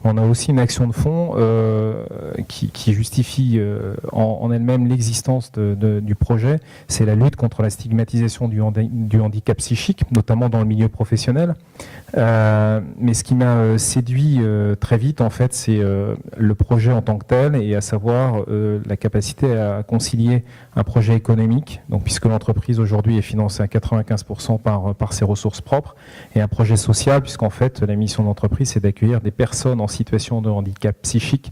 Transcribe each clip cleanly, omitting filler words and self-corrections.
On a aussi une action de fond qui justifie en elle-même l'existence du projet. C'est la lutte contre la stigmatisation du handicap psychique, notamment dans le milieu professionnel. Mais ce qui m'a séduit très vite, en fait, c'est le projet en tant que tel, et à savoir la capacité à concilier un projet économique, donc puisque l'entreprise aujourd'hui est financée à 95% par ses ressources propres, et un projet social, puisqu'en fait la mission de l'entreprise c'est d'accueillir des personnes en situation de handicap psychique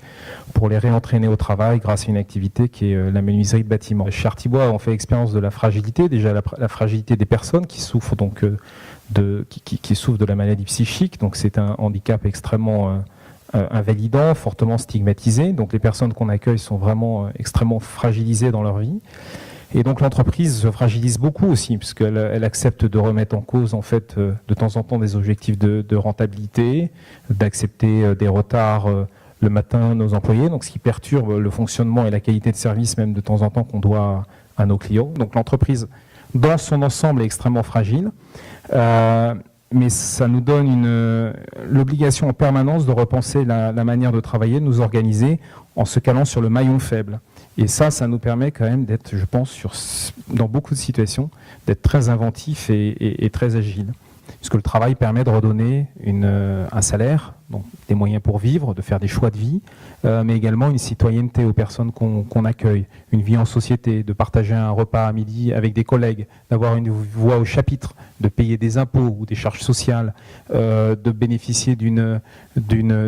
pour les réentraîner au travail grâce à une activité qui est la menuiserie de bâtiment. Chez Artibois, on fait l'expérience de la fragilité, déjà la fragilité des personnes qui souffrent donc qui souffrent de la maladie psychique, donc c'est un handicap extrêmement invalidant, fortement stigmatisé. Donc les personnes qu'on accueille sont vraiment extrêmement fragilisées dans leur vie. Et donc l'entreprise se fragilise beaucoup aussi, puisqu'elle accepte de remettre en cause en fait de temps en temps des objectifs de rentabilité, d'accepter des retards le matin de nos employés, donc ce qui perturbe le fonctionnement et la qualité de service même de temps en temps qu'on doit à nos clients. Donc l'entreprise dans son ensemble est extrêmement fragile. Mais ça nous donne l'obligation en permanence de repenser la manière de travailler, de nous organiser en se calant sur le maillon faible. Et ça nous permet quand même d'être, je pense, dans beaucoup de situations, d'être très inventif et très agile. Puisque le travail permet de redonner un salaire, donc des moyens pour vivre, de faire des choix de vie, mais également une citoyenneté aux personnes qu'on accueille, une vie en société, de partager un repas à midi avec des collègues, d'avoir une voix au chapitre, de payer des impôts ou des charges sociales, de bénéficier d'une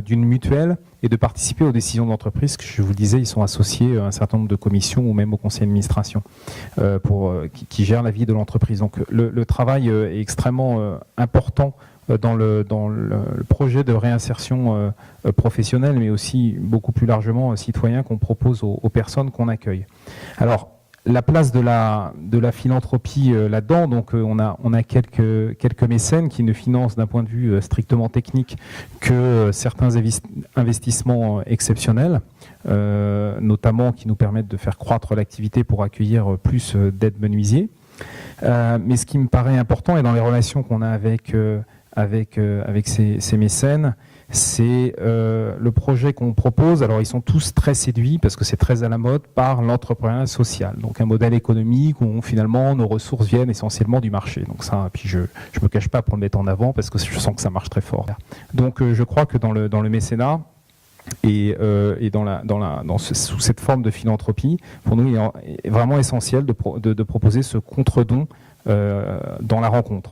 mutuelle et de participer aux décisions d'entreprise, que je vous le disais, ils sont associés à un certain nombre de commissions ou même au conseil d'administration qui gèrent la vie de l'entreprise. Donc le travail est extrêmement important dans le projet de réinsertion professionnelle, mais aussi beaucoup plus largement citoyen qu'on propose aux personnes qu'on accueille. Alors, la place de la philanthropie là-dedans, donc on a quelques mécènes qui ne financent d'un point de vue strictement technique que certains investissements exceptionnels, notamment qui nous permettent de faire croître l'activité pour accueillir plus d'aides menuisiers. Mais ce qui me paraît important, et dans les relations qu'on a avec ces mécènes, c'est le projet qu'on propose. Alors ils sont tous très séduits parce que c'est très à la mode par l'entrepreneuriat social. Donc un modèle économique où finalement nos ressources viennent essentiellement du marché. Donc ça, puis je me cache pas pour le mettre en avant parce que je sens que ça marche très fort. Donc je crois que dans le mécénat et sous cette forme de philanthropie, pour nous il est vraiment essentiel de proposer ce contre-don dans la rencontre.